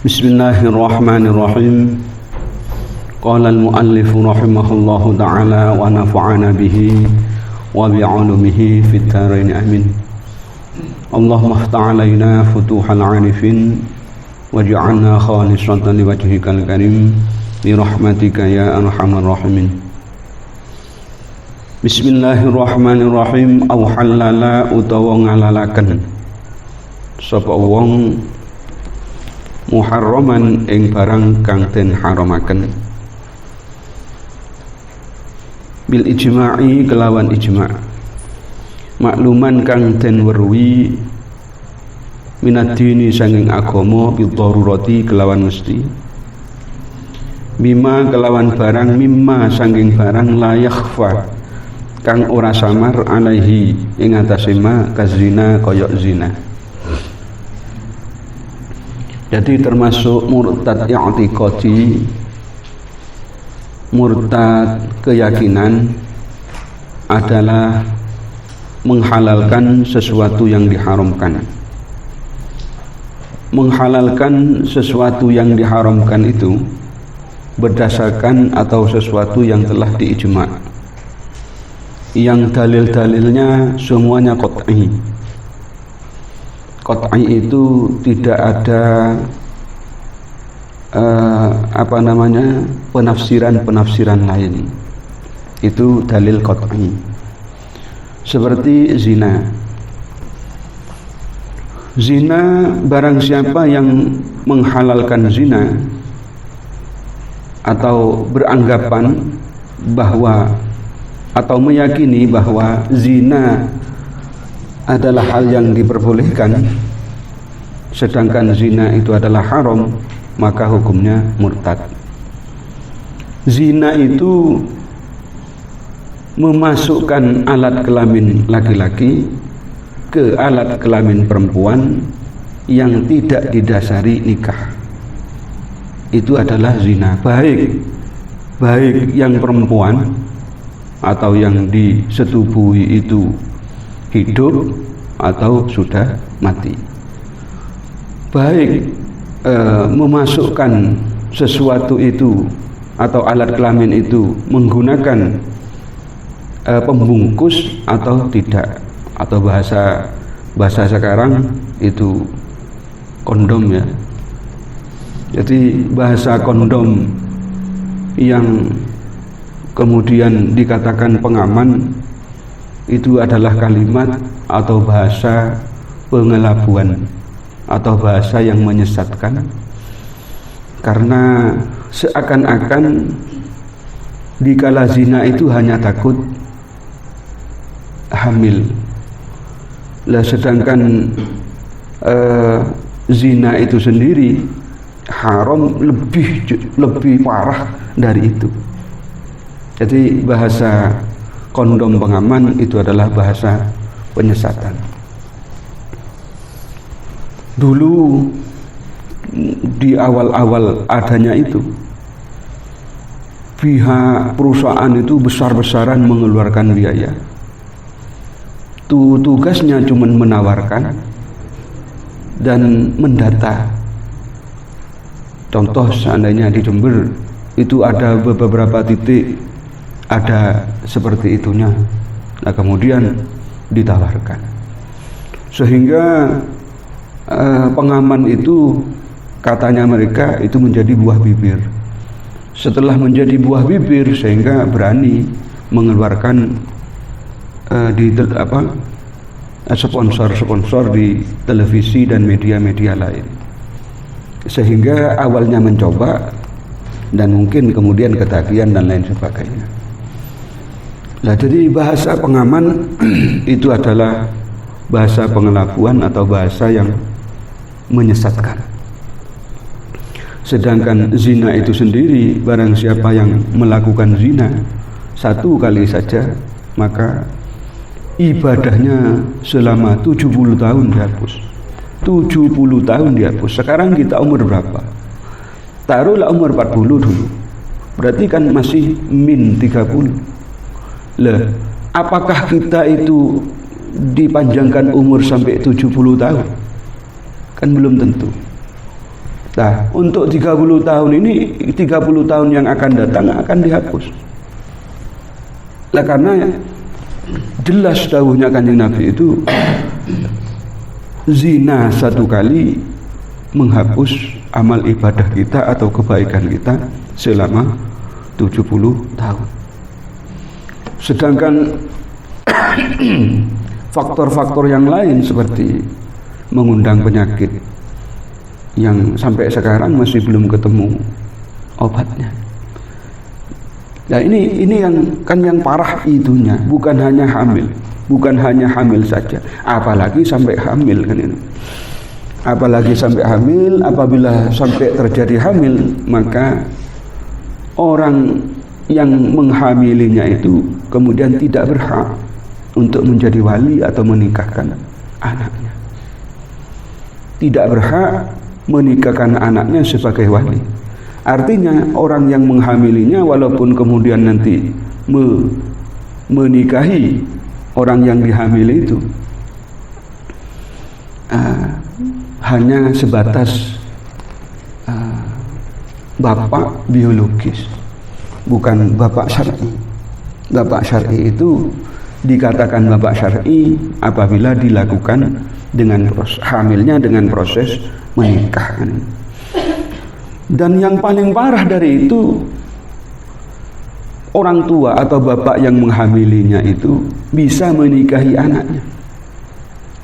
Bismillahirrahmanirrahim. Qala al-muallif rahimahullahu ta'ala wa nafa'ana bihi wa bi'ulumihi fid dharain amin. Allahumma iftah 'alaina futuhal 'arifin waj'alna khalisatan liwajhikal karim bi rahmatika ya arhamar rahimin. Bismillahirrahmanirrahim. Au halala utawa ngalalaken sapa wong muharraman ing barang kang den haramaken bil ijma'i kelawan ijma' makluman kang den weruhi minad dini sanging agama bi darurati kelawan mesti bima kelawan barang mimma sanging barang la yakhfa kang ora samar alaihi ing atase ma kazina kaya zina. Jadi termasuk murtad i'tiqadi, murtad keyakinan adalah menghalalkan sesuatu yang diharamkan. Menghalalkan sesuatu yang diharamkan itu berdasarkan atau sesuatu yang telah diijma', yang dalil-dalilnya semuanya qat'i. Qat'i itu tidak ada penafsiran lain. Itu dalil qat'i. Seperti zina. Zina, barang siapa yang menghalalkan zina atau beranggapan bahwa atau meyakini bahwa zina adalah hal yang diperbolehkan sedangkan zina itu adalah haram, maka hukumnya murtad. Zina itu memasukkan alat kelamin laki-laki ke alat kelamin perempuan yang tidak didasari nikah. Itu adalah zina, baik yang perempuan atau yang disetubuhi itu hidup atau sudah mati. Baik memasukkan sesuatu itu atau alat kelamin itu menggunakan pembungkus atau tidak, atau bahasa sekarang itu kondom ya. Jadi bahasa kondom yang kemudian dikatakan pengaman itu adalah kalimat atau bahasa pengelabuan atau bahasa yang menyesatkan, karena seakan-akan dikala zina itu hanya takut hamil lah, sedangkan zina itu sendiri haram lebih parah dari itu. Jadi bahasa kondom pengaman itu adalah bahasa penyesatan. Dulu di awal-awal adanya itu, pihak perusahaan itu besar-besaran mengeluarkan biaya. Tugasnya cuma menawarkan dan mendata. Contoh seandainya di Jember itu ada beberapa titik ada seperti itunya, nah kemudian ditawarkan sehingga pengaman itu katanya mereka itu menjadi buah bibir. Setelah menjadi buah bibir sehingga berani mengeluarkan sponsor di televisi dan media-media lain, sehingga awalnya mencoba dan mungkin kemudian ketagihan dan lain sebagainya. Nah, jadi bahasa pengaman itu adalah bahasa pengelabuan atau bahasa yang menyesatkan. Sedangkan zina itu sendiri, barang siapa yang melakukan zina satu kali saja, maka ibadahnya selama 70 tahun dihapus. 70 tahun dihapus. Sekarang kita umur berapa? Taruhlah umur 40 dulu. Berarti kan masih min 30. Lah, apakah kita itu dipanjangkan umur sampai 70 tahun? Kan belum tentu. Nah, untuk 30 tahun ini, 30 tahun yang akan datang akan dihapus. Nah, karena jelas dawuhnya Kanjeng Nabi itu, zina satu kali menghapus amal ibadah kita atau kebaikan kita selama 70 tahun. Sedangkan faktor-faktor yang lain seperti mengundang penyakit yang sampai sekarang masih belum ketemu obatnya. Nah, ini yang parah itunya, bukan hanya hamil saja, apalagi sampai hamil kan ini. Apalagi sampai hamil, apabila sampai terjadi hamil, maka orang yang menghamilinya itu kemudian tidak berhak untuk menjadi wali atau menikahkan anaknya. Tidak berhak menikahkan anaknya sebagai wali. Artinya orang yang menghamilinya walaupun kemudian nanti menikahi orang yang dihamili itu, hanya sebatas bapak biologis, bukan bapak syar'i. Bapak syar'i itu dikatakan bapak syar'i apabila dilakukan dengan hamilnya dengan proses menikah. Dan yang paling parah dari itu, orang tua atau bapak yang menghamilinya itu bisa menikahi anaknya.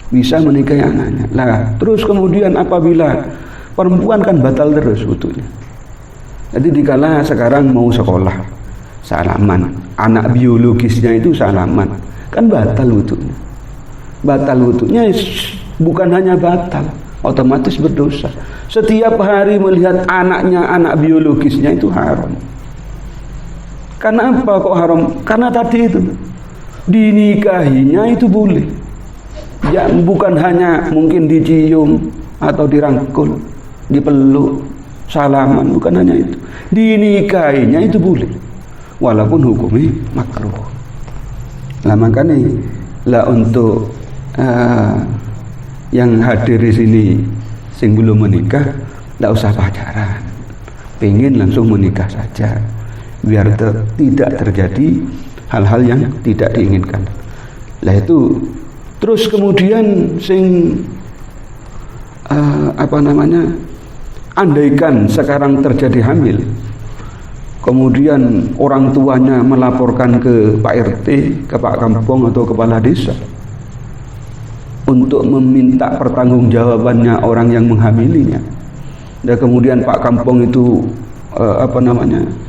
Bisa menikahi anaknya. Nah, terus kemudian apabila perempuan kan batal terus wudunya. Jadi dikala sekarang mau sekolah, salaman, anak biologisnya itu salaman, kan batal wudunya. Batal wudunya bukan hanya batal, otomatis berdosa. Setiap hari melihat anaknya, anak biologisnya itu haram. Karena apa kok haram? Karena tadi itu dinikahinya itu boleh. Ya, bukan hanya mungkin dicium atau dirangkul, dipeluk, salaman, bukan hanya itu. Dinikahinya itu boleh, walaupun hukumnya makruh. Lah makanya lah untuk yang hadir di sini sing belum menikah, tidak usah pacaran, pengen langsung menikah saja, biar tidak terjadi hal-hal yang tidak diinginkan. Lah itu. Terus kemudian andaikan sekarang terjadi hamil, kemudian orang tuanya melaporkan ke Pak RT, ke Pak Kampung atau kepala desa untuk meminta pertanggungjawabannya orang yang menghamilinya. Dan kemudian Pak Kampung itu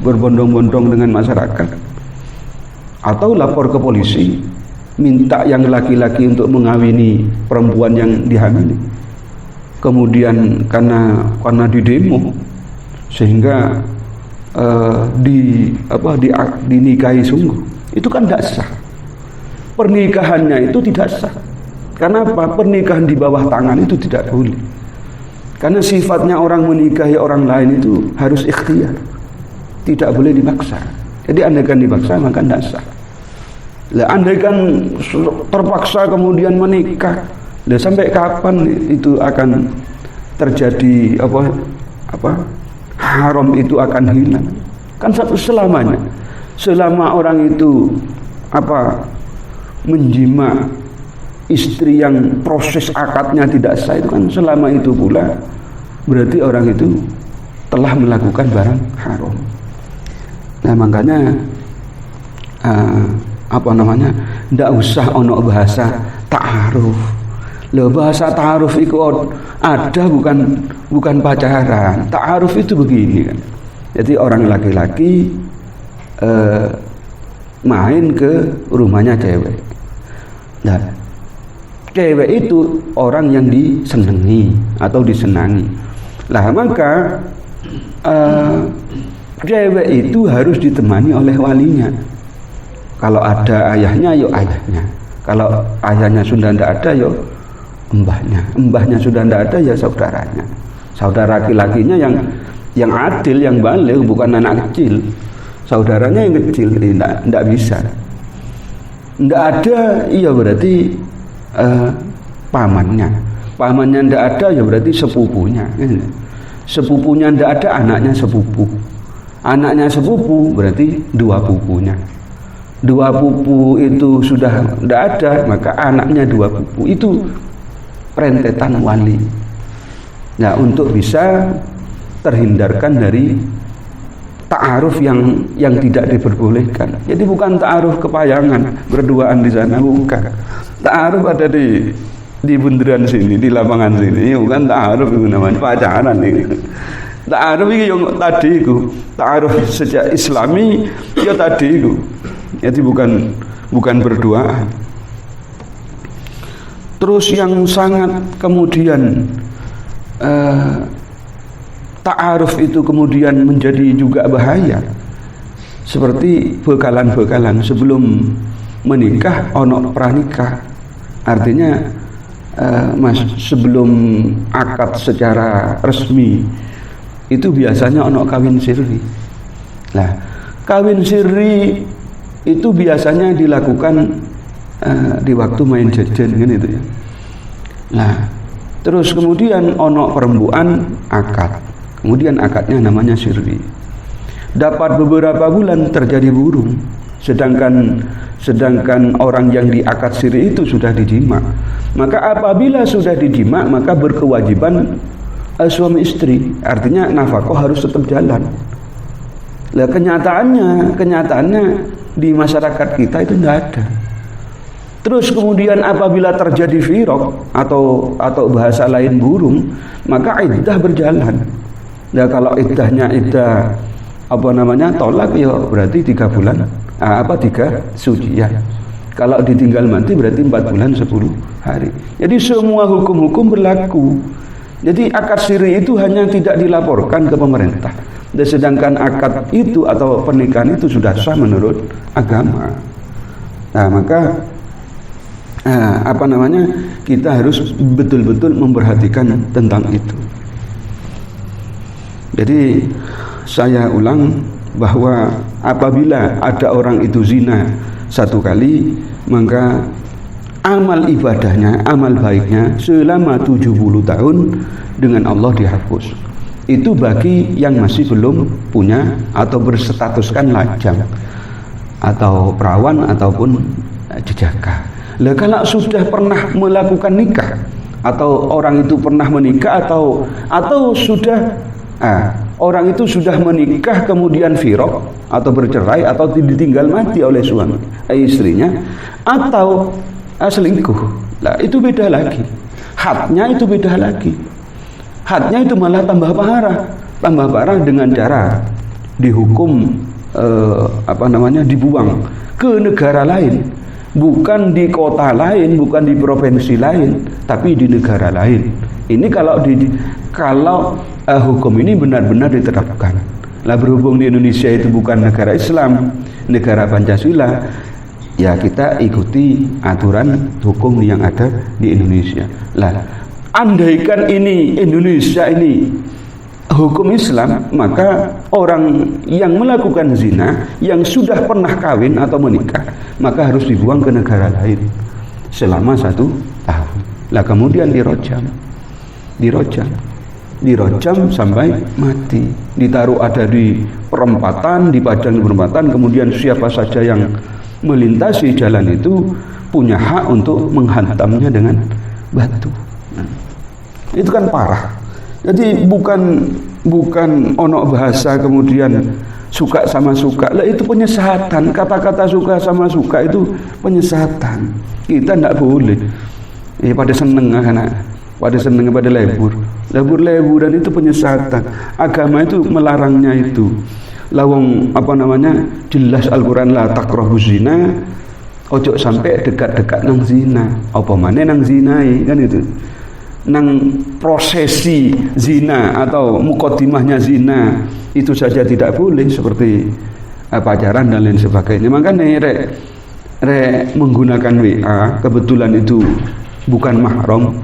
berbondong-bondong dengan masyarakat, atau lapor ke polisi, minta yang laki-laki untuk mengawini perempuan yang dihamili. Kemudian karena di demo sehingga dinikahi sungguh, itu kan tidak sah. Pernikahannya itu tidak sah. Karena apa? Pernikahan di bawah tangan itu tidak boleh. Karena sifatnya orang menikahi orang lain itu harus ikhtiar, tidak boleh dipaksa. Jadi andaikan dipaksa maka tidak sah. Lah andaikan terpaksa kemudian menikah, lah sampai kapan itu akan terjadi haram itu akan hilang? Kan selamanya. Selama orang itu menjima istri yang proses akadnya tidak sah, itu kan selama itu pula berarti orang itu telah melakukan barang haram. Nah makanya ndak usah ono bahasa ta'aruf. Loh, bahasa ta'aruf itu ada, bukan pacaran. Ta'aruf itu begini kan. Jadi orang laki-laki main ke rumahnya cewek. Nah, cewek itu orang yang disenangi atau disenangi. Lah maka cewek itu harus ditemani oleh walinya. Kalau ada ayahnya, yo ayahnya. Kalau ayahnya sudah tidak ada, yo mbahnya. Mbahnya sudah tidak ada, ya saudaranya. Saudara laki-lakinya yang adil, yang baligh, bukan anak kecil. Saudaranya yang kecil, tidak bisa. Tidak ada, iya berarti pamannya. Pamannya tidak ada, ya berarti sepupunya. sepupunya ndak ada, anaknya sepupu. Anaknya sepupu berarti dua pupunya. Dua pupu itu sudah ndak ada, maka anaknya dua pupu. Itu rentetan wali. Nah, untuk bisa terhindarkan dari ta'aruf yang tidak diperbolehkan. Jadi bukan ta'aruf kepayangan berduaan di sana, bukan. Ta'aruf ada di bundaran sini, di lapangan sini. Bukan ta'aruf itu namanya pacaran ini. Ta'aruf itu yang tadi itu, ta'aruf sejak Islami ya tadi itu. Jadi bukan berduaan. Terus yang sangat kemudian ta'aruf itu kemudian menjadi juga bahaya. Seperti bekalan-bekalan sebelum menikah ono pranikah. Artinya sebelum akad secara resmi itu biasanya ono kawin sirri. Nah, kawin sirri itu biasanya dilakukan di waktu main jajan kan itu ya. Nah, terus kemudian ono perempuan akad. Kemudian akadnya namanya sirri. Dapat beberapa bulan terjadi burung. Sedangkan orang yang diakad sirri itu sudah dijima. Maka apabila sudah dijima, maka berkewajiban suami istri. Artinya nafkah harus tetap jalan. Lah kenyataannya di masyarakat kita itu tidak ada. Terus kemudian apabila terjadi firaq atau bahasa lain burung, maka iddah berjalan. Nah, kalau iddahnya tolak ya berarti 3 bulan. 3 sucian. Kalau ditinggal mati berarti 4 bulan 10 hari. Jadi semua hukum-hukum berlaku. Jadi akad sirri itu hanya tidak dilaporkan ke pemerintah. Dan sedangkan akad itu atau pernikahan itu sudah sah menurut agama. Nah, maka kita harus betul-betul memperhatikan tentang itu. Jadi saya ulang bahwa apabila ada orang itu zina 1 kali, maka amal ibadahnya, amal baiknya selama 70 tahun dengan Allah dihapus. Itu bagi yang masih belum punya atau berstatuskan lajang atau perawan ataupun jejaka. Lah kalau sudah pernah melakukan nikah atau orang itu pernah menikah atau sudah orang itu sudah menikah kemudian firaq atau bercerai atau ditinggal mati oleh suami istrinya atau selingkuh. Lah itu beda lagi. Hadnya itu beda lagi. Hadnya itu malah tambah parah dengan cara dihukum dibuang ke negara lain, bukan di kota lain, bukan di provinsi lain, tapi di negara lain. Ini kalau hukum ini benar-benar diterapkan. Lah berhubung di Indonesia itu bukan negara Islam, negara Pancasila, ya kita ikuti aturan hukum yang ada di Indonesia. Lah, andaikan ini Indonesia ini hukum Islam, maka orang yang melakukan zina yang sudah pernah kawin atau menikah, maka harus dibuang ke negara lain selama 1 tahun. Lah kemudian dirojam sampai mati, ditaruh ada di perempatan, dipajang di perempatan, kemudian siapa saja yang melintasi jalan itu punya hak untuk menghantamnya dengan batu. Itu kan parah. Jadi bukan ono bahasa kemudian suka sama suka. Lah itu penyesatan. Kata-kata suka sama suka itu penyesatan. Kita tidak boleh. Pada seneng pada leburan itu penyesatan. Agama itu melarangnya itu. Lawang jelas Al-Quran la taqrabuz zina, ojo sampai dekat-dekat nang zina. Apa maneh nang zinai kan itu. Nang prosesi zina atau mukaddimahnya zina itu saja tidak boleh, seperti pacaran dan lain sebagainya. Makanya rek menggunakan WA kebetulan itu bukan mahram,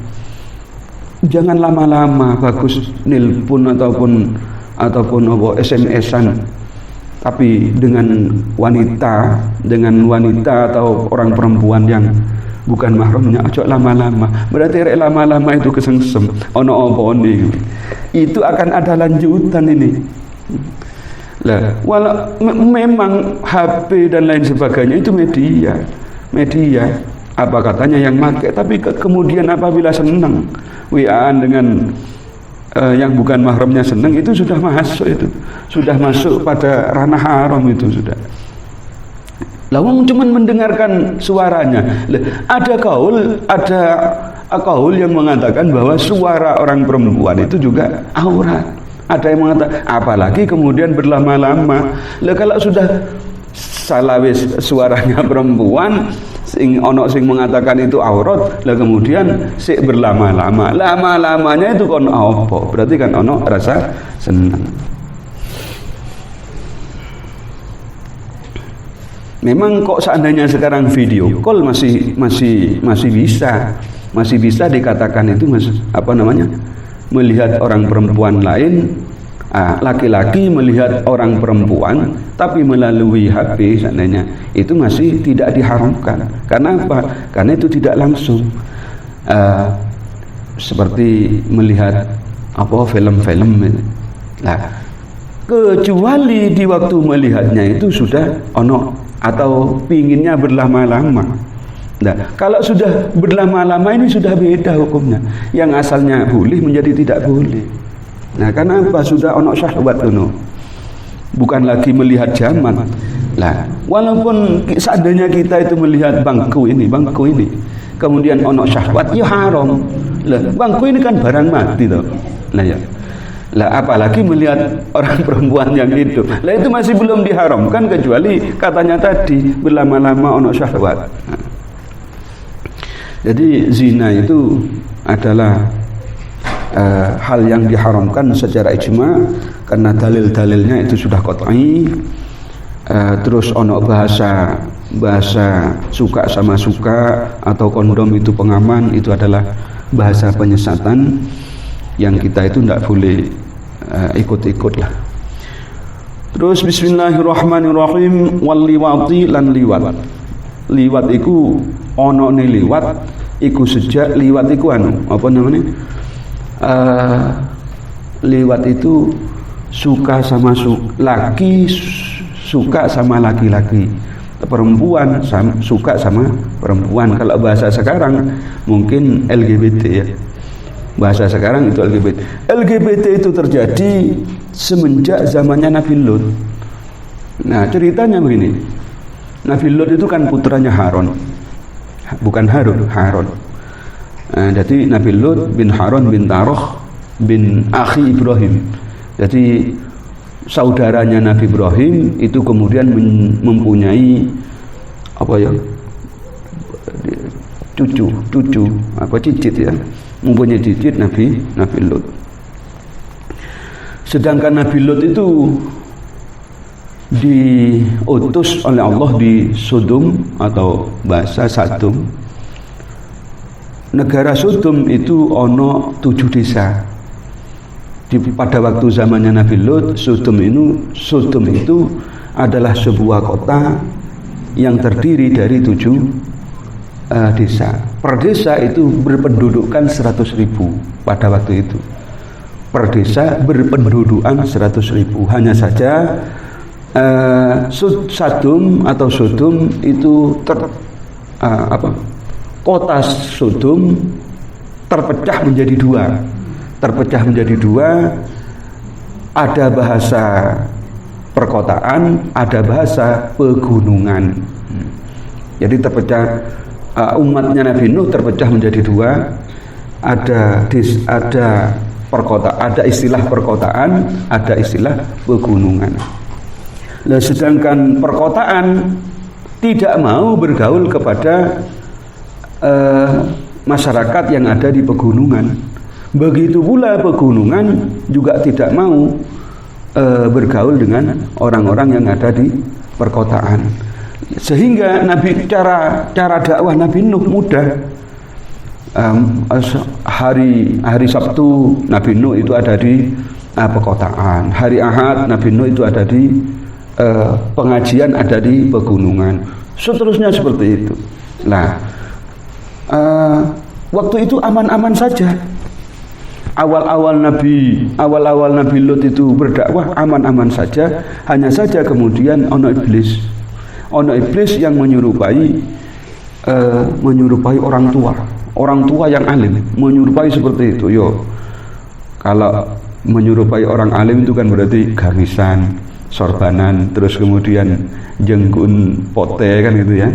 jangan lama-lama, bagus nelpon ataupun SMS-an, tapi dengan wanita atau orang perempuan yang bukan mahramnya ojo lama-lama. Berarti rek lama-lama itu kesengsem ono opone. Itu akan ada lanjutan ini. Lah, memang HP dan lain sebagainya itu media. Apa katanya yang pakai, tapi kemudian apabila senang WA-an dengan yang bukan mahramnya senang, itu sudah masuk pada ranah haram itu sudah. Lawang cuman mendengarkan suaranya. Ada kaul yang mengatakan bahwa suara orang perempuan itu juga aurat. Ada yang mengatakan apalagi kemudian berlama-lama. Kalau sudah salah suaranya perempuan, sing mengatakan itu aurat, kemudian sik berlama-lama. Lama-lamanya itu kon apa? Berarti kan ono rasa senang. Memang kok seandainya sekarang video call masih bisa dikatakan itu melihat orang perempuan lain, laki-laki melihat orang perempuan tapi melalui HP seandainya itu masih tidak diharamkan. Karena apa? Karena itu tidak langsung seperti melihat film-film. Nah, kecuali di waktu melihatnya itu sudah ono atau pinginnya berlama-lama. Nah, kalau sudah berlama-lama ini sudah beda hukumnya. Yang asalnya boleh menjadi tidak boleh. Nah, karena apa? Sudah ono syahwat itu. Bukan lagi melihat zaman. Lah, walaupun seandainya kita itu melihat bangku ini, kemudian ono syahwat, ya haram. Lah, bangku ini kan barang mati toh. Nah ya. Lah apalagi melihat orang perempuan yang hidup. Lah itu masih belum diharamkan kecuali katanya tadi berlama-lama ono syahwat. Nah. Jadi zina itu adalah hal yang diharamkan secara ijma karena dalil-dalilnya itu sudah qat'i. Terus ono bahasa suka sama suka atau kondom itu pengaman, itu adalah bahasa penyesatan yang kita itu tidak boleh ikut-ikut lah. Terus bismillahirrahmanirrahim. Wal liwati lan liwat. Liwat iku ono ne liwat iku sejak liwat iku apa namanya? Liwat itu suka sama laki suka sama laki-laki, perempuan suka sama perempuan. Kalau bahasa sekarang mungkin LGBT ya. Bahasa sekarang itu LGBT. LGBT itu terjadi semenjak zamannya Nabi Lut. Nah, ceritanya begini. Nabi Lut itu kan putranya Harun. Bukan Harun. Jadi Nabi Lut bin Harun bin Taroh bin Akhi Ibrahim. Jadi saudaranya Nabi Ibrahim itu kemudian mempunyai cicit ya. Mempunyai cicit Nabi Lut. Sedangkan Nabi Lut itu diutus oleh Allah di Sodom atau bahasa Sadom. Negara Sodom itu ono 7 desa. Pada waktu zamannya Nabi Lut, Sodom itu adalah sebuah kota yang terdiri dari 7 desa. Per desa itu berpendudukan 100.000 pada waktu itu. Per desa berpendudukan 100.000. Hanya saja Sodom itu kota Sodom terpecah menjadi dua. Ada bahasa perkotaan, ada bahasa pegunungan. Jadi terpecah. Umatnya Nabi Nuh terpecah menjadi 2. Ada istilah perkotaan, ada istilah pegunungan. Nah, sedangkan perkotaan tidak mau bergaul kepada masyarakat yang ada di pegunungan. Begitu pula pegunungan juga tidak mau bergaul dengan orang-orang yang ada di perkotaan. Sehingga cara dakwah Nabi Nuh mudah. Hari Sabtu Nabi Nuh itu ada di perkotaan. Hari Ahad Nabi Nuh itu ada di pengajian, ada di pegunungan. Seterusnya seperti itu. Nah, waktu itu aman-aman saja. Awal-awal Nabi Lut itu berdakwah aman-aman saja. Hanya saja kemudian ono iblis yang menyerupai orang tua yang alim, menyerupai seperti itu. Kalau menyerupai orang alim itu kan berarti gamisan, sorbanan, terus kemudian jenggun pote kan gitu ya,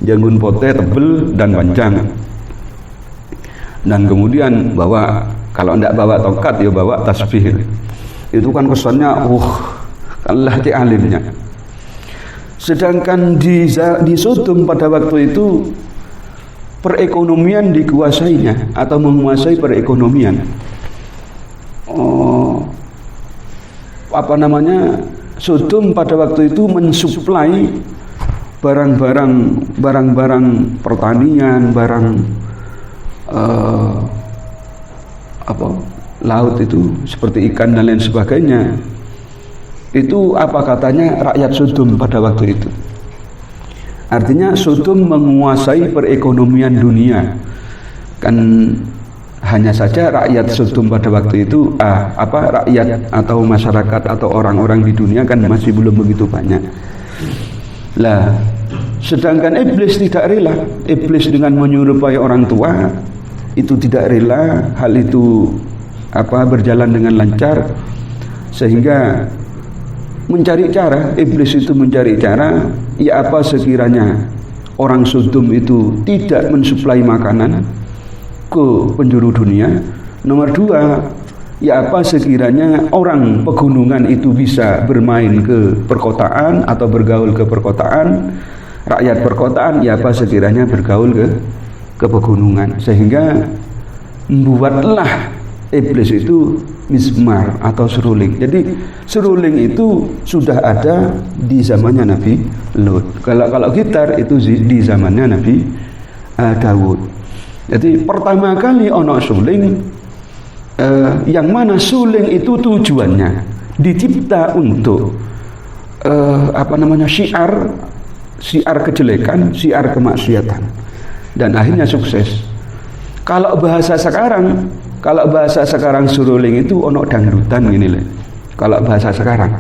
jenggun pote tebel dan panjang, dan kemudian kalau tidak bawa tongkat ya bawa tasbih. Itu kan kesannya Allah di alimnya. Sedangkan di Sodom pada waktu itu perekonomian dikuasainya atau menguasai perekonomian. Sodom pada waktu itu mensuplai barang-barang pertanian, laut itu seperti ikan dan lain sebagainya. Itu apa katanya rakyat Sodom pada waktu itu. Artinya Sodom menguasai perekonomian dunia. Kan hanya saja rakyat Sodom pada waktu itu rakyat atau masyarakat atau orang-orang di dunia kan masih belum begitu banyak. Lah, sedangkan iblis tidak rela. Iblis dengan menyerupai orang tua itu tidak rela hal itu berjalan dengan lancar, sehingga iblis itu mencari cara sekiranya orang Sodom itu tidak mensuplai makanan ke penjuru dunia. Nomor 2, sekiranya orang pegunungan itu bisa bermain ke perkotaan atau bergaul ke perkotaan, rakyat perkotaan sekiranya bergaul ke pegunungan, sehingga membuatlah iblis itu mizmar atau seruling. Jadi seruling itu sudah ada di zamannya Nabi Lut. Kalau gitar itu di zamannya Nabi Daud. Jadi pertama kali ono suling, yang mana suling itu tujuannya dicipta untuk syiar kejelekan, syiar kemaksiatan, dan akhirnya sukses. Kalau bahasa sekarang suruling itu ono dangdutan gini le. Kalau bahasa sekarang,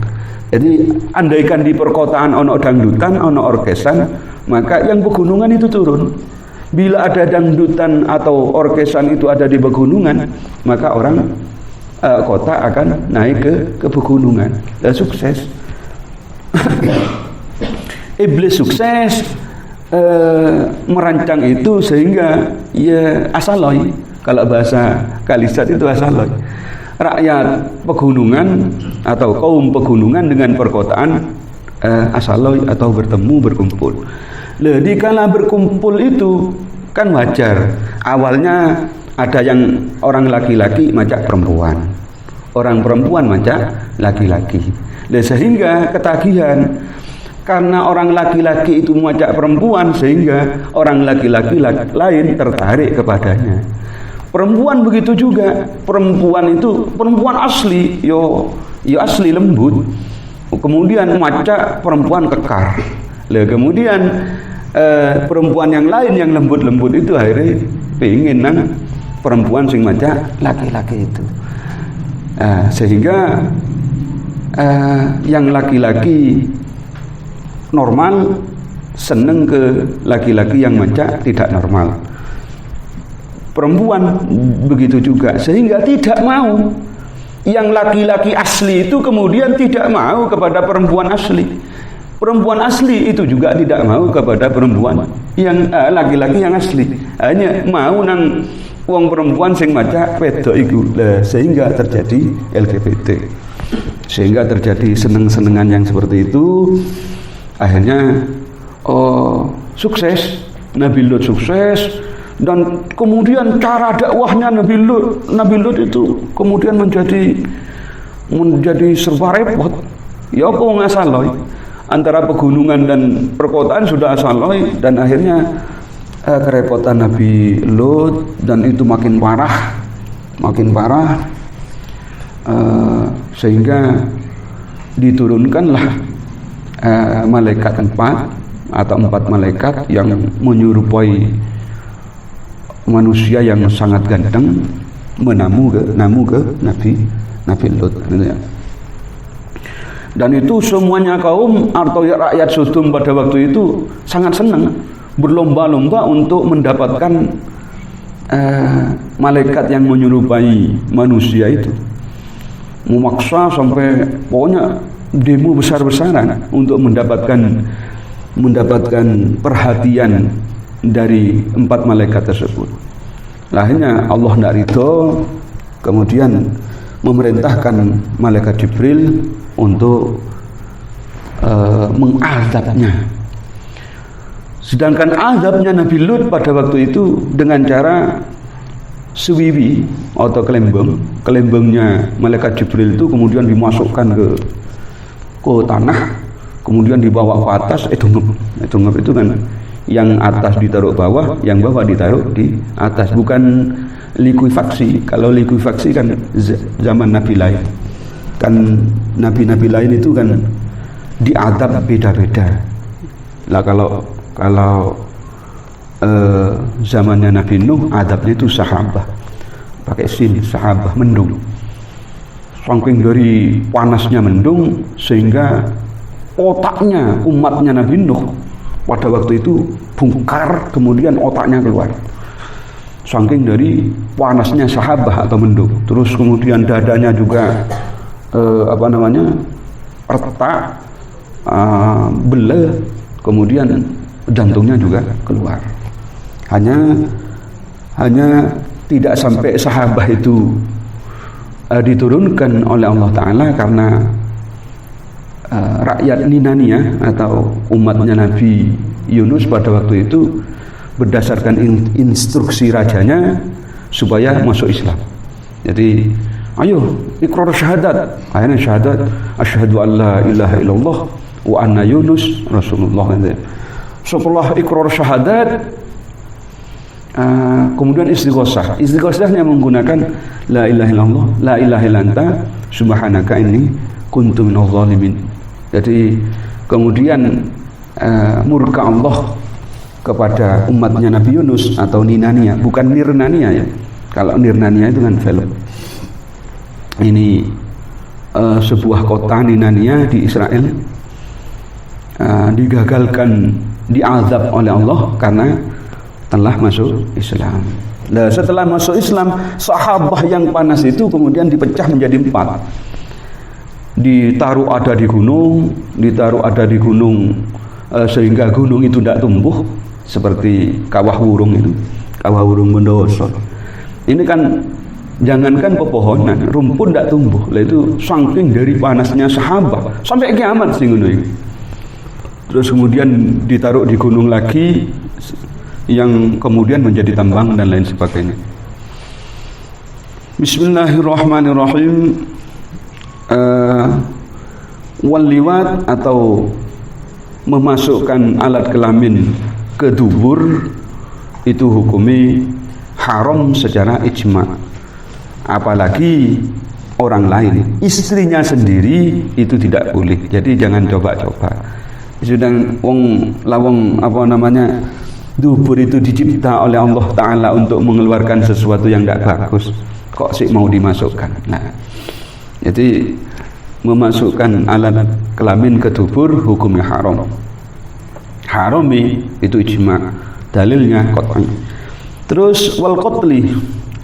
jadi andaikan di perkotaan ono dangdutan, ono orkesan, maka yang pegunungan itu turun. Bila ada dangdutan atau orkesan itu ada di pegunungan, maka orang kota akan naik ke pegunungan dan sukses. Iblis sukses merancang itu sehingga asaloi. Kalau bahasa Kalisat itu asaloi. Rakyat pegunungan atau kaum pegunungan dengan perkotaan asaloi atau berkumpul. Dikala berkumpul itu kan wajar. Awalnya ada yang orang laki-laki majak perempuan, orang perempuan majak laki-laki. Sehingga ketagihan, karena orang laki-laki itu majak perempuan, sehingga orang laki-laki lain tertarik kepadanya. Perempuan begitu juga. Perempuan itu perempuan asli, yo asli lembut. Kemudian majak perempuan kekar. Kemudian perempuan yang lain yang lembut-lembut itu akhirnya pengen nang perempuan sing majak laki-laki itu. Sehingga yang laki-laki normal seneng ke laki-laki yang majak tidak normal. Perempuan begitu juga, sehingga tidak mau yang laki-laki asli itu kemudian tidak mau kepada perempuan asli. Perempuan asli itu juga tidak mau kepada perempuan yang laki-laki yang asli. Hanya mau nang wong perempuan sing majak wedok iku. Sehingga terjadi LGBT. Sehingga terjadi seneng-senengan yang seperti itu. Akhirnya sukses. Nabi Lut sukses. Dan kemudian cara dakwahnya Nabi Lut itu kemudian menjadi serba repot. Ya apa ngasaloi? Antara pegunungan dan perkotaan sudah asaloi, dan akhirnya kerepotan Nabi Lut, dan itu makin parah, sehingga diturunkanlah malaikat 4 malaikat yang menyerupai manusia yang sangat ganteng namu ke Nabi Lut gitu ya. Dan itu semuanya kaum atau rakyat Sodom pada waktu itu sangat senang, berlomba-lomba untuk mendapatkan malaikat yang menyerupai manusia itu. Memaksa sampai pokoknya demo besar-besaran untuk mendapatkan perhatian dari 4 malaikat tersebut. Akhirnya Allah tidak ridho, kemudian memerintahkan malaikat Jibril untuk mengazabnya. Sedangkan azabnya Nabi Lut pada waktu itu dengan cara sewiwi atau kelembangnya malaikat Jibril itu kemudian dimasukkan ke tanah, kemudian dibawa ke atas. Dungep itu kan yang atas ditaruh bawah, yang bawah ditaruh di atas, bukan likuifaksi. Kalau likuifaksi kan zaman Nabi lain. Kan nabi-nabi lain itu kan diadab beda-beda. Lah kalau zamannya Nabi Nuh adabnya itu sahabah, pakai sin, sahabah, mendung. Saking dari panasnya mendung sehingga otaknya umatnya Nabi Nuh pada waktu itu bungkar, kemudian otaknya keluar. Saking dari panasnya sahabah atau mendung. Terus kemudian dadanya juga retak, belah, kemudian jantungnya juga keluar. Hanya tidak sampai sahabah itu diturunkan oleh Allah Ta'ala karena rakyat Ninania atau umatnya Nabi Yunus pada waktu itu berdasarkan instruksi rajanya supaya masuk Islam. Jadi ayo ikrar syahadat. Akhirnya syahadat asyhadu an la ilaha illallah wa anna Yunus Rasulullah. Setelah ikrar syahadat kemudian istighosah. Istighosahnya menggunakan la ilaha illallah, la ilaha illa anta subhanaka inni kuntu minadh dhalimin. Jadi kemudian murka Allah kepada umatnya Nabi Yunus atau Ninania, bukan Nirnania ya. Kalau Nirnania itu kan film. Ini sebuah kota Ninania di Israel digagalkan, diazab oleh Allah karena telah masuk Islam. Nah, setelah masuk Islam, sahabah yang panas itu kemudian dipecah menjadi 4. Ditaruh ada di gunung, sehingga gunung itu tidak tumbuh seperti kawah wurung itu, kawah wurung Bondowoso. Ini kan jangankan pepohonan, rumput tidak tumbuh. Lah itu saking dari panasnya sahabat sampai kiamat sing ngono iki. Terus kemudian ditaruh di gunung lagi yang kemudian menjadi tambang dan lain sebagainya. Bismillahirrahmanirrahim. Waliwat atau memasukkan alat kelamin ke dubur itu hukumi haram secara ijma. Apalagi orang lain, istrinya sendiri itu tidak boleh. Jadi jangan coba-coba. Sedang lawang dubur itu dicipta oleh Allah Ta'ala untuk mengeluarkan sesuatu yang tidak bagus, kok sih mau dimasukkan. Nah, jadi memasukkan alat kelamin ke dubur hukumnya haram. Harami itu ijma, dalilnya qat'i. Terus wal qatli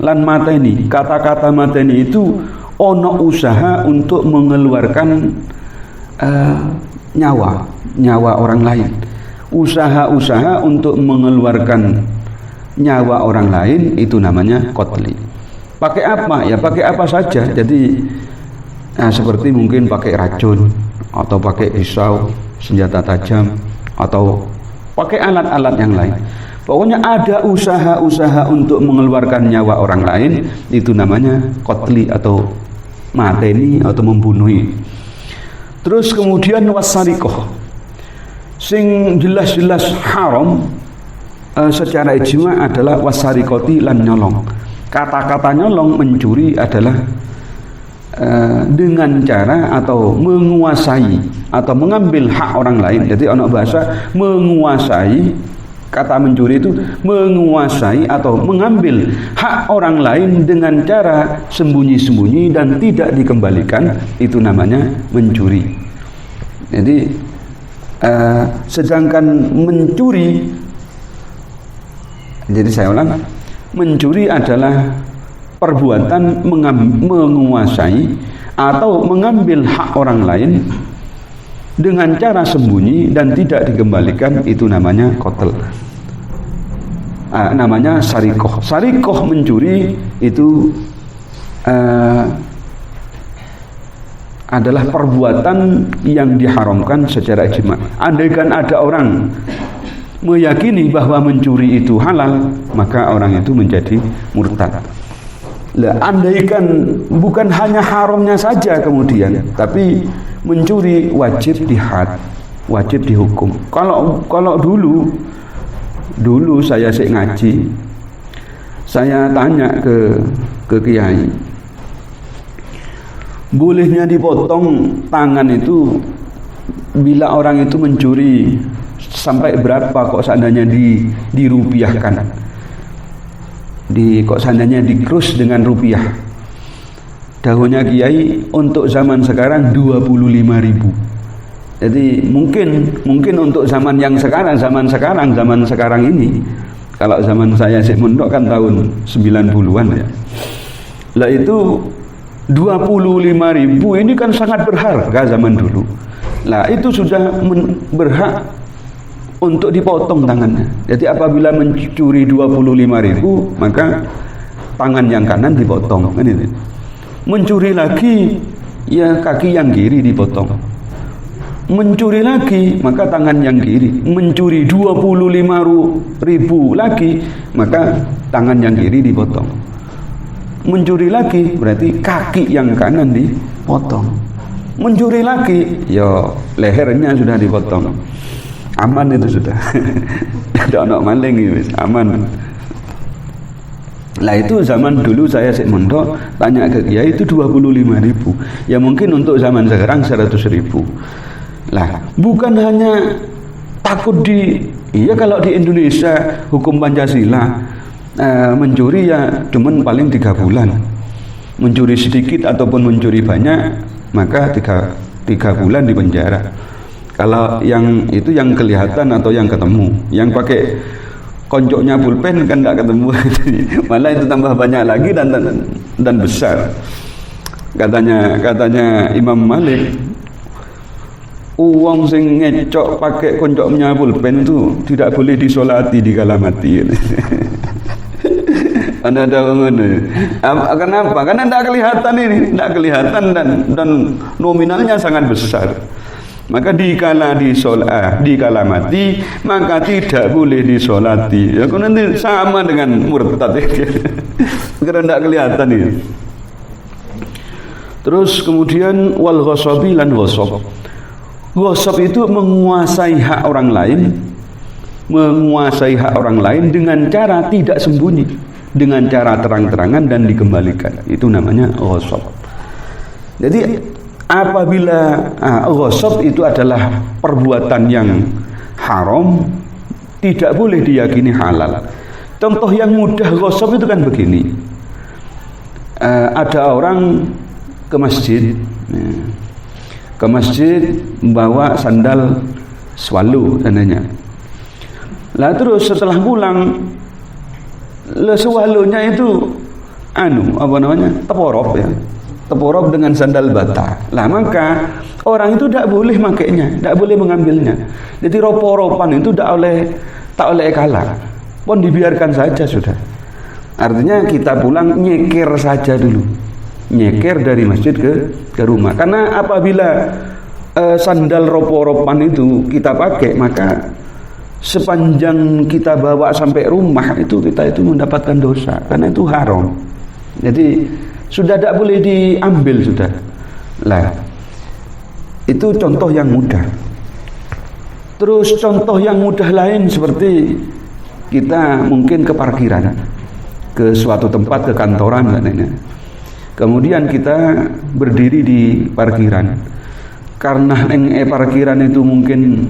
lan mateni, kata-kata mateni itu ono usaha untuk mengeluarkan nyawa orang lain. Usaha-usaha untuk mengeluarkan nyawa orang lain itu namanya qatli. Pakai apa? Ya pakai apa saja. Jadi seperti mungkin pakai racun atau pakai pisau, senjata tajam, atau pakai alat-alat yang lain. Pokoknya ada usaha-usaha untuk mengeluarkan nyawa orang lain, itu namanya qatli atau mateni atau membunuhi. Terus kemudian wasariqah, sing jelas-jelas haram secara ijma adalah wasariqati lan nyolong. Kata-kata nyolong, mencuri adalah dengan cara atau menguasai atau mengambil hak orang lain. Jadi ono bahasa menguasai Kata mencuri itu menguasai atau mengambil hak orang lain dengan cara sembunyi-sembunyi dan tidak dikembalikan, itu namanya mencuri. Jadi sedangkan mencuri, jadi saya ulang, mencuri adalah perbuatan menguasai atau mengambil hak orang lain dengan cara sembunyi dan tidak dikembalikan, itu namanya qatl. Namanya sarikoh. Sarikoh mencuri itu adalah perbuatan yang diharamkan secara ijma. Andaikan ada orang meyakini bahwa mencuri itu halal, maka orang itu menjadi murtad. Lah, andaikan bukan hanya haramnya saja kemudian, tapi mencuri wajib dihad, wajib dihukum. Kalau dulu saya sik ngaji, saya tanya ke kiai, bolehnya dipotong tangan itu bila orang itu mencuri sampai berapa kok seandainya dirupiahkan, kok seandainya dikrus dengan rupiah. Dahulunya kiai, untuk zaman sekarang 25.000. Jadi mungkin untuk zaman sekarang ini, kalau zaman saya sik mondok kan tahun 90-an ya. Lah itu 25.000 ini kan sangat berharga zaman dulu. Lah itu sudah berhak untuk dipotong tangannya. Jadi apabila mencuri 25.000, maka tangan yang kanan dipotong, kan itu. Mencuri lagi, ya kaki yang kiri dipotong. Mencuri lagi, maka tangan yang kiri. Mencuri 25.000 lagi, maka tangan yang kiri dipotong. Mencuri lagi, berarti kaki yang kanan dipotong. Mencuri lagi, ya lehernya sudah dipotong. Aman itu sudah. Tidak ada maling itu, aman. Lah itu zaman dulu saya sik mondok, tanya ke kiai itu 25.000. Ya mungkin untuk zaman sekarang 100.000. Lah, bukan hanya takut kalau di Indonesia hukum Pancasila mencuri ya cuman paling 3 bulan. Mencuri sedikit ataupun mencuri banyak, maka 3 bulan di penjara. Kalau yang itu yang kelihatan atau yang ketemu, yang pakai koncoknya pulpen kan tidak ketemu, malah itu tambah banyak lagi dan besar. Katanya Imam Malik, uang sing ngecok pakai koncoknya pulpen itu tidak boleh disolati di kala mati. Ada kenapa? Karena tidak kelihatan ini, tidak kelihatan dan nominalnya sangat besar. Maka di kala mati, maka tidak boleh disolati. Ya kan nanti sama dengan murtad ya. Karena tidak kelihatan ini. Terus kemudian wal ghasabi lan ghasab. Ghasab itu menguasai hak orang lain dengan cara tidak sembunyi, dengan cara terang-terangan dan dikembalikan. Itu namanya ghasab. Jadi apabila ghasab itu adalah perbuatan yang haram, tidak boleh diyakini halal. Contoh yang mudah ghasab itu kan begini. Ada orang ke masjid membawa sandal swallow tandanya. Lah terus setelah pulang, swallownya itu teporok ya. Teporok dengan sandal bata. Lah maka orang itu tidak boleh makainya, tidak boleh mengambilnya. Jadi ropo-ropan itu tak oleh kalah. Pun dibiarkan saja sudah. Artinya kita pulang nyeker saja dulu. Nyeker dari masjid ke rumah. Karena apabila sandal ropo-ropan itu kita pakai, maka sepanjang kita bawa sampai rumah itu kita itu mendapatkan dosa. Karena itu haram. Jadi sudah tidak boleh diambil sudah. Lah, itu contoh yang mudah. Terus contoh yang mudah lain seperti kita mungkin ke parkiran, ke suatu tempat, ke kantoran katanya. Kemudian kita berdiri di parkiran. Karena parkiran itu mungkin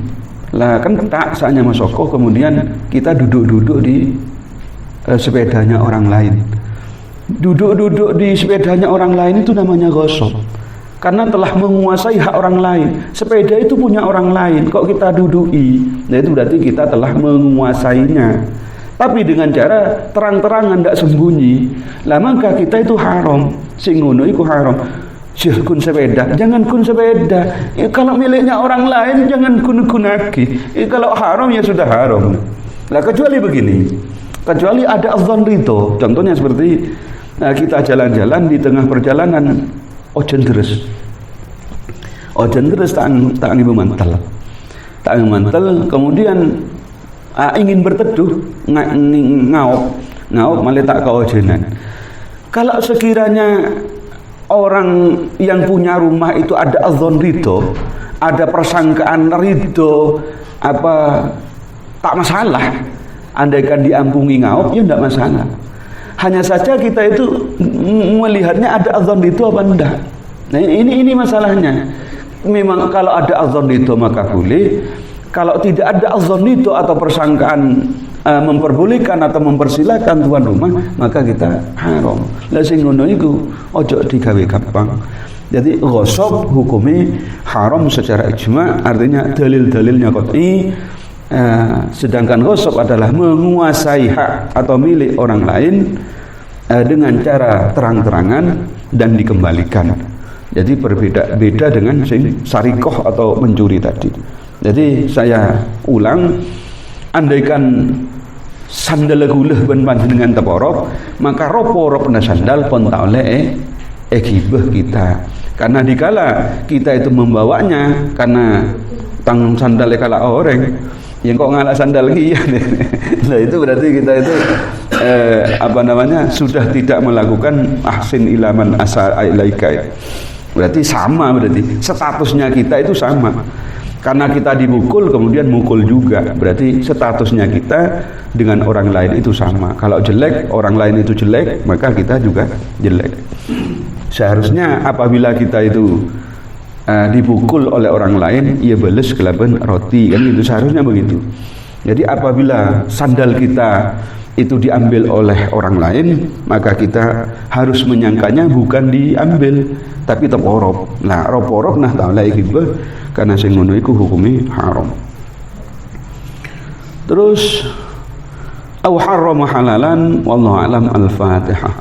Lah kan tak saatnya masoko, kemudian kita duduk-duduk di sepedanya orang lain. Duduk-duduk di sepedanya orang lain itu namanya ghosab. Karena telah menguasai hak orang lain. Sepeda itu punya orang lain, kok kita duduki? Nah itu berarti kita telah menguasainya. Tapi dengan cara terang-terangan, tidak sembunyi. Lah maka kita itu haram. Sing ngono iku haram. Syekh kun sepeda, jangan kun sepeda. Kalau miliknya orang lain jangan kun lagi. Kalau haram ya sudah haram. Lah kecuali begini, kecuali ada adzan rito. Contohnya seperti kita jalan-jalan di tengah perjalanan, ojen deres tak ibu mantel, kemudian ingin berteduh, ngaup malah tak keojenan. Kalau sekiranya orang yang punya rumah itu ada adzan ridho, ada persangkaan ridho, apa tak masalah. Andaikan diampuni ngaup ya tidak masalah. Hanya saja kita itu melihatnya ada adzan ridho apa enggak. Nah ini masalahnya. Memang kalau ada adzan ridho maka boleh. Kalau tidak ada adzan ridho atau persangkaan memperbolehkan atau mempersilahkan tuan rumah, maka kita haram. Lah sing ngono iku ojo digawe gampang. Jadi ghosab hukumnya haram secara ijma, artinya dalil-dalilnya qat'i. Sedangkan ghosab adalah menguasai hak atau milik orang lain dengan cara terang-terangan dan dikembalikan. Jadi beda dengan sarikoh atau mencuri tadi. Jadi saya ulang, andaikan sandal guleh ben panjenengan teporok, maka ropo-ropna sandal pun tak oleh gibah kita. Karena dikala kita itu membawanya karena tang sandal kala orang yang kok ngalah sandal kia. Nah itu berarti kita itu sudah tidak melakukan ahsin ilaman asa ilaika. Berarti sama, berarti statusnya kita itu sama. Karena kita dipukul kemudian mukul juga, berarti statusnya kita dengan orang lain itu sama. Kalau jelek, orang lain itu jelek, maka kita juga jelek. Seharusnya apabila kita itu dipukul oleh orang lain, ia balas kelaban roti, kan itu seharusnya begitu. Jadi apabila sandal kita itu diambil oleh orang lain, maka kita harus menyangkanya bukan diambil, tapi teporop. Nah, roporop nah ta'ala ikibah, karena sing ngono iku hukumi haram. Terus au harrama halalan wallahu alam, al-Fatihah.